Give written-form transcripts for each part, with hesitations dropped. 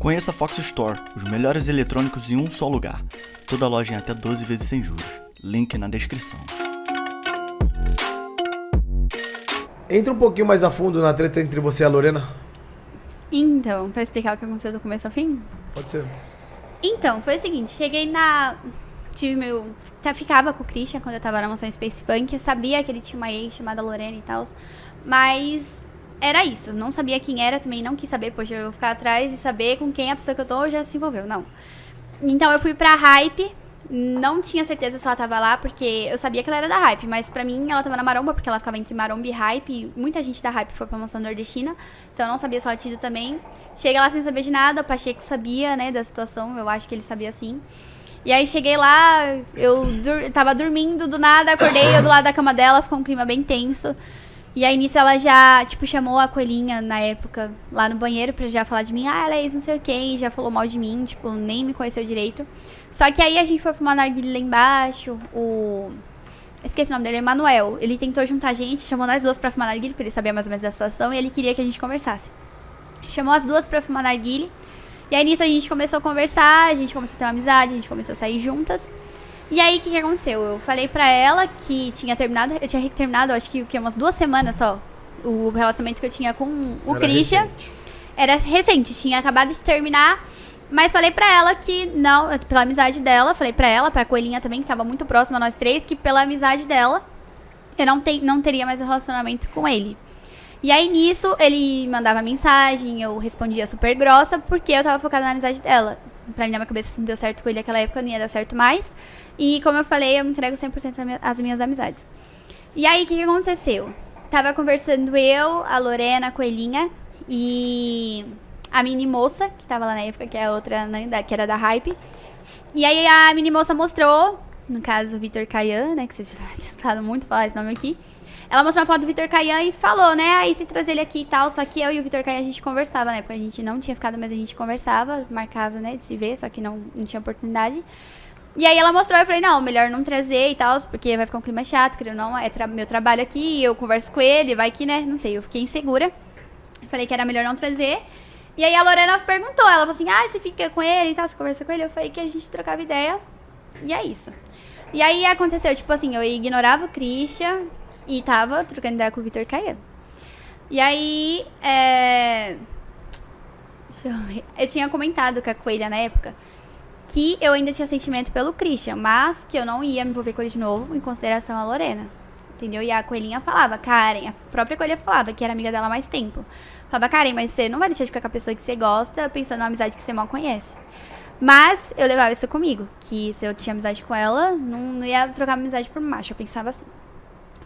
Conheça a Fox Store, os melhores eletrônicos em um só lugar. Toda loja em até 12 vezes sem juros. Link na descrição. Entra um pouquinho mais a fundo na treta entre você e a Lorena. Então, pra explicar o que aconteceu do começo ao fim? Pode ser. Então, foi o seguinte, cheguei na... Ficava com o Christian quando eu tava na mansão Space Funk. Eu sabia que ele tinha uma ex chamada Lorena e tal. Mas era isso. Não sabia quem era, também não quis saber. Poxa, eu vou ficar atrás e saber com quem a pessoa que eu tô já se envolveu. Não. Então eu fui pra Hype. Não tinha certeza se ela tava lá, porque eu sabia que ela era da Hype. Mas pra mim, ela tava na Maromba, porque ela ficava entre Maromba e Hype. E muita gente da Hype foi pra mansão nordestina. Então eu não sabia se ela tinha ido também. Cheguei lá sem saber de nada. O Pacheco sabia, né, da situação. Eu acho que ele sabia sim. E aí cheguei lá, eu tava dormindo, do nada, acordei eu do lado da cama dela, ficou um clima bem tenso. E aí nisso ela já, chamou a Coelhinha na época, lá no banheiro, pra já falar de mim. Ah, ela é ex não sei o quê, já falou mal de mim, nem me conheceu direito. Só que aí a gente foi fumar narguilé lá embaixo, esqueci o nome dele, Emanuel. Ele tentou juntar a gente, chamou nós duas pra fumar narguilé, porque ele sabia mais ou menos da situação, e ele queria que a gente conversasse. Chamou as duas pra fumar narguilé. E aí nisso a gente começou a conversar, a gente começou a ter uma amizade, a gente começou a sair juntas. E aí o que aconteceu? Eu falei pra ela que tinha terminado, eu tinha terminado, acho que umas 2 semanas só, o relacionamento que eu tinha com o Christian. Recente. Era recente, tinha acabado de terminar. Mas falei pra ela que não, pela amizade dela, falei pra ela, pra Coelhinha também, que tava muito próxima a nós três, que pela amizade dela, eu não teria mais um relacionamento com ele. E aí, nisso, ele mandava mensagem, eu respondia super grossa, porque eu tava focada na amizade dela. Pra mim, na minha cabeça, se não deu certo com ele naquela época, não ia dar certo mais. E, como eu falei, eu me entrego 100% às minhas amizades. E aí, o que aconteceu? Tava conversando eu, a Lorena, a Coelhinha e a mini moça, que tava lá na época, que é a outra, né, que era da Hype. E aí, a mini moça mostrou, no caso, o Vitor Kayan, né, que vocês já escutaram muito falar esse nome aqui. Ela mostrou uma foto do Vitor Kayan e falou, né, aí se trazer ele aqui e tal, só que eu e o Vitor Kayan a gente conversava, né, porque a gente não tinha ficado, mas a gente conversava, marcava, né, de se ver, só que não tinha oportunidade. E aí ela mostrou, eu falei, não, melhor não trazer e tal, porque vai ficar um clima chato, querendo ou não, é meu trabalho aqui, eu converso com ele, vai que, né, não sei, eu fiquei insegura. Falei que era melhor não trazer. E aí a Lorena perguntou, ela falou assim, você fica com ele e tal, você conversa com ele? Eu falei que a gente trocava ideia, e é isso. E aí aconteceu, eu ignorava o Christian e tava trocando ideia com o Vitor Kayan. E aí, deixa eu ver. Eu tinha comentado com a Coelha na época que eu ainda tinha sentimento pelo Christian, mas que eu não ia me envolver com ele de novo em consideração a Lorena. Entendeu? E a Coelhinha falava, Karen, a própria Coelha falava, que era amiga dela há mais tempo. Falava, Karen, mas você não vai deixar de ficar com a pessoa que você gosta pensando numa amizade que você mal conhece. Mas eu levava isso comigo, que se eu tinha amizade com ela, não ia trocar amizade por macho, eu pensava assim.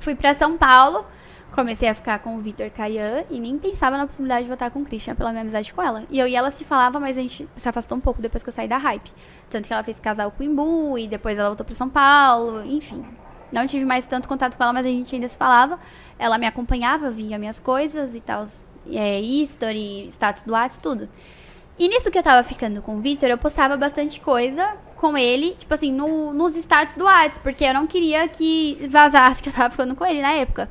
Fui pra São Paulo, comecei a ficar com o Vitor Kayan e nem pensava na possibilidade de voltar com o Christian pela minha amizade com ela. E eu e ela se falava, mas a gente se afastou um pouco depois que eu saí da Hype. Tanto que ela fez casal com o Imbu e depois ela voltou pra São Paulo, enfim. Não tive mais tanto contato com ela, mas a gente ainda se falava. Ela me acompanhava, via minhas coisas e tal, history, status do WhatsApp, tudo. E nisso que eu tava ficando com o Vitor, eu postava bastante coisa com ele, nos status do WhatsApp, porque eu não queria que vazasse que eu tava ficando com ele na época.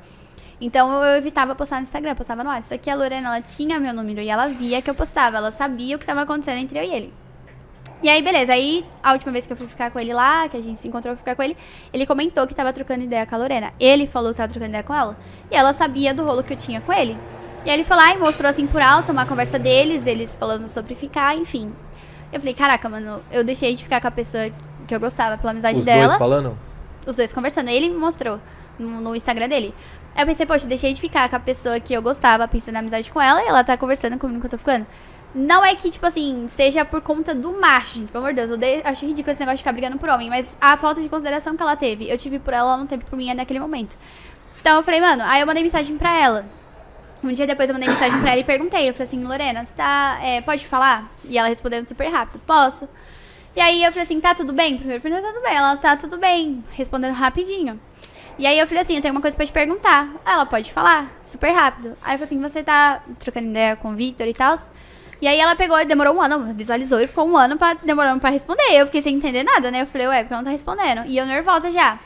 Então eu evitava postar no Instagram, postava no WhatsApp. Só que a Lorena, ela tinha meu número e ela via que eu postava, ela sabia o que tava acontecendo entre eu e ele. E aí, beleza, aí a última vez que eu fui ficar com ele lá, que a gente se encontrou pra ficar com ele, ele comentou que tava trocando ideia com a Lorena. Ele falou que tava trocando ideia com ela, e ela sabia do rolo que eu tinha com ele. E aí ele falou, mostrou assim por alto uma conversa deles, eles falando sobre ficar, enfim. Eu falei, caraca, mano, eu deixei de ficar com a pessoa que eu gostava pela amizade dela. Os dois falando? Os dois conversando, ele me mostrou no Instagram dele. Aí eu pensei, poxa, deixei de ficar com a pessoa que eu gostava, pensando na amizade com ela, e ela tá conversando comigo que eu tô ficando. Não é que, seja por conta do macho, gente, pelo amor de Deus. Eu acho ridículo esse negócio de ficar brigando por homem, mas a falta de consideração que ela teve, eu tive por ela não teve por mim naquele momento. Então eu falei, mano, aí eu mandei mensagem pra ela. Um dia depois eu mandei mensagem pra ela e perguntei, eu falei assim, Lorena, você tá, pode falar? E ela respondendo super rápido, posso? E aí eu falei assim, tá tudo bem? Primeiro perguntei, tá tudo bem? Ela, tá tudo bem, respondendo rapidinho. E aí eu falei assim, eu tenho uma coisa pra te perguntar. Ela, pode falar, super rápido. Aí eu falei assim, você tá trocando ideia com o Vitor e tal? E aí ela pegou e demorou 1 ano, visualizou e ficou 1 ano demorando pra responder. Eu fiquei sem entender nada, né? Eu falei, porque ela não tá respondendo. E eu nervosa já.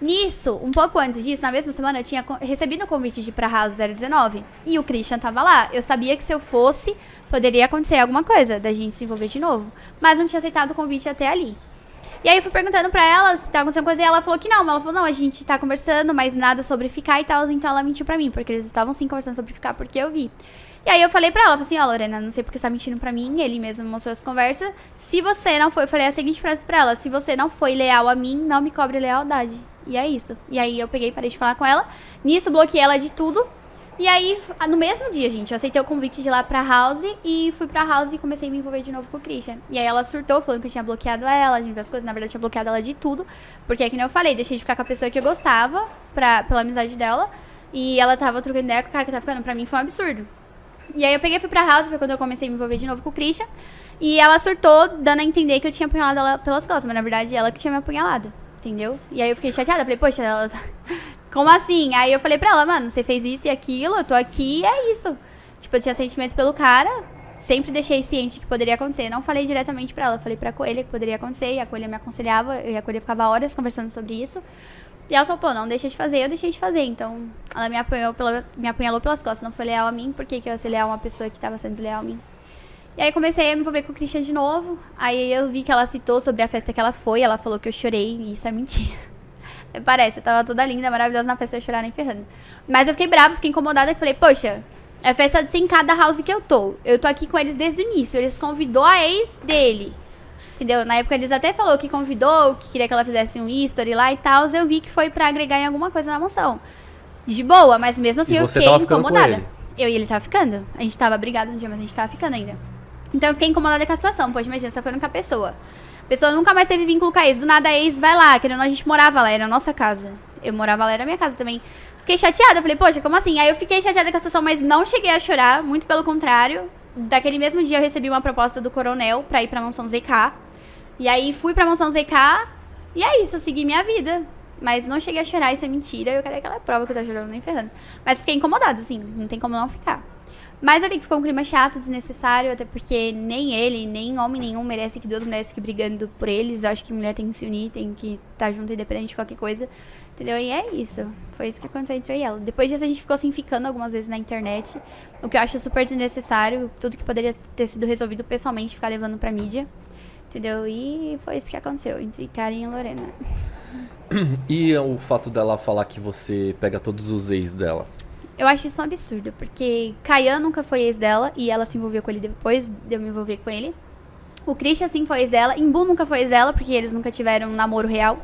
Nisso, um pouco antes disso, na mesma semana, eu tinha recebido o convite de ir pra House 019. E o Christian tava lá. Eu sabia que se eu fosse, poderia acontecer alguma coisa, da gente se envolver de novo. Mas não tinha aceitado o convite até ali. E aí eu fui perguntando pra ela se tá acontecendo coisa, e ela falou que não. Ela falou, não, a gente tá conversando, mas nada sobre ficar e tal. Então ela mentiu pra mim, porque eles estavam sim conversando sobre ficar, porque eu vi. E aí eu falei pra ela, falei assim, ó, Lorena, não sei porque você tá mentindo pra mim. Ele mesmo mostrou as conversas. Se você não foi, eu falei a seguinte frase pra ela, se você não foi leal a mim, não me cobre lealdade. E é isso. E aí eu peguei e parei de falar com ela. Nisso, bloqueei ela de tudo. E aí, no mesmo dia, gente, eu aceitei o convite de ir lá pra House. E fui pra House e comecei a me envolver de novo com o Christian. E aí ela surtou, falando que eu tinha bloqueado ela, de diversas coisas. Na verdade, eu tinha bloqueado ela de tudo. Porque, como eu falei, deixei de ficar com a pessoa que eu gostava, pela amizade dela. E ela tava trocando ideia com o cara que tava ficando. Pra mim, foi um absurdo. E aí eu peguei e fui pra House, foi quando eu comecei a me envolver de novo com o Christian. E ela surtou, dando a entender que eu tinha apunhalado ela pelas costas. Mas, na verdade, ela que tinha me apunhalado. Entendeu? E aí eu fiquei chateada, falei, poxa, ela... como assim? Aí eu falei pra ela, mano, você fez isso e aquilo, eu tô aqui e é isso. Tipo, eu tinha sentimento pelo cara, sempre deixei ciente que poderia acontecer. Não falei diretamente pra ela, falei pra Coelha que poderia acontecer, e a Coelha me aconselhava, eu e a Coelha ficava horas conversando sobre isso. E ela falou, pô, não deixa de fazer, eu deixei de fazer. Então, ela me apunhalou pelas costas, não foi leal a mim, por que eu ia ser leal a uma pessoa que tava sendo desleal a mim? E aí comecei a me envolver com o Christian de novo. Aí eu vi que ela citou sobre a festa que ela foi. Ela falou que eu chorei, e isso é mentira. Parece, eu tava toda linda, maravilhosa na festa, eu chorar nem ferrando. Mas eu fiquei brava, fiquei incomodada, que falei, poxa, é festa de 100K da House que eu tô. Eu tô aqui com eles desde o início, eles convidou a ex dele. Entendeu? Na época eles até falou que convidou, que queria que ela fizesse um history lá e tal. Eu vi que foi pra agregar em alguma coisa na mansão. De boa, mas mesmo assim eu fiquei incomodada. Eu e ele tava ficando. A gente tava brigado um dia, mas a gente tava ficando ainda. Então eu fiquei incomodada com a situação. Poxa, imagina, você foi com a pessoa. A pessoa nunca mais teve vínculo com a ex. Do nada a ex vai lá, querendo, a gente morava lá, era a nossa casa. Eu morava lá, era a minha casa também. Fiquei chateada, falei, poxa, como assim? Aí eu fiquei chateada com a situação, mas não cheguei a chorar, muito pelo contrário. Daquele mesmo dia eu recebi uma proposta do Coronel pra ir pra mansão ZK. E aí fui pra mansão ZK e é isso, eu segui minha vida. Mas não cheguei a chorar, isso é mentira. Eu quero aquela prova que eu tava chorando nem ferrando. Mas fiquei incomodada, assim, não tem como não ficar. Mas eu vi que ficou um clima chato, desnecessário, até porque nem ele, nem homem nenhum merece que duas mulheres fiquem brigando por eles. Eu acho que mulher tem que se unir, tem que estar junto independente de qualquer coisa. Entendeu? E é isso. Foi isso que aconteceu entre eu e ela. Depois disso a gente ficou assim, ficando algumas vezes na internet. O que eu acho super desnecessário. Tudo que poderia ter sido resolvido pessoalmente, ficar levando pra mídia. Entendeu? E foi isso que aconteceu entre Karen e Lorena. E o fato dela falar que você pega todos os ex dela? Eu acho isso um absurdo, porque Kayan nunca foi ex dela e ela se envolveu com ele depois de eu me envolver com ele. O Christian sim foi ex dela, Imbu nunca foi ex dela, porque eles nunca tiveram um namoro real.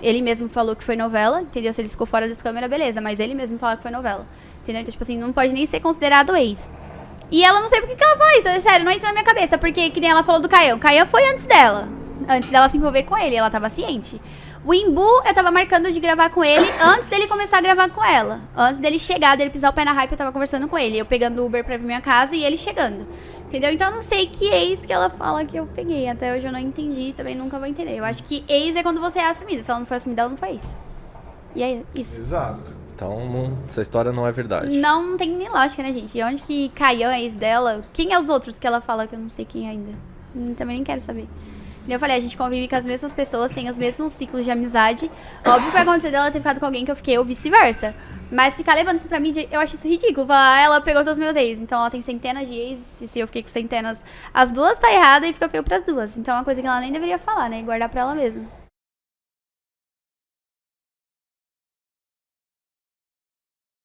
Ele mesmo falou que foi novela, entendeu? Se ele ficou fora das câmeras, beleza, mas ele mesmo falou que foi novela, entendeu? Então, tipo assim, não pode nem ser considerado ex. E ela não sei por que ela falou isso, sério, não entra na minha cabeça, porque que nem ela falou do Kayan. Kayan foi antes dela se envolver com ele, ela tava ciente. O Imbu, eu tava marcando de gravar com ele antes dele começar a gravar com ela. Antes dele chegar, dele pisar o pé na hype, eu tava conversando com ele. Eu pegando o Uber pra minha casa e ele chegando. Entendeu? Então eu não sei que ex que ela fala que eu peguei. Até hoje eu não entendi, também nunca vou entender. Eu acho que ex é quando você é assumida. Se ela não foi assumida, ela não foi ex. E é isso. Exato. Então, essa história não é verdade. Não tem nem lógica, né, gente? E onde que Kayan é ex dela? Quem é os outros que ela fala que eu não sei quem ainda? Também nem quero saber. Eu falei, a gente convive com as mesmas pessoas, tem os mesmos ciclos de amizade. Óbvio que vai acontecer dela ter ficado com alguém que eu fiquei, ou vice-versa. Mas ficar levando isso pra mim, eu acho isso ridículo. Falar, ela pegou todos os meus ex, então ela tem centenas de ex. E se eu fiquei com centenas, as duas tá errada e fica feio pras duas. Então é uma coisa que ela nem deveria falar, né? E guardar pra ela mesma.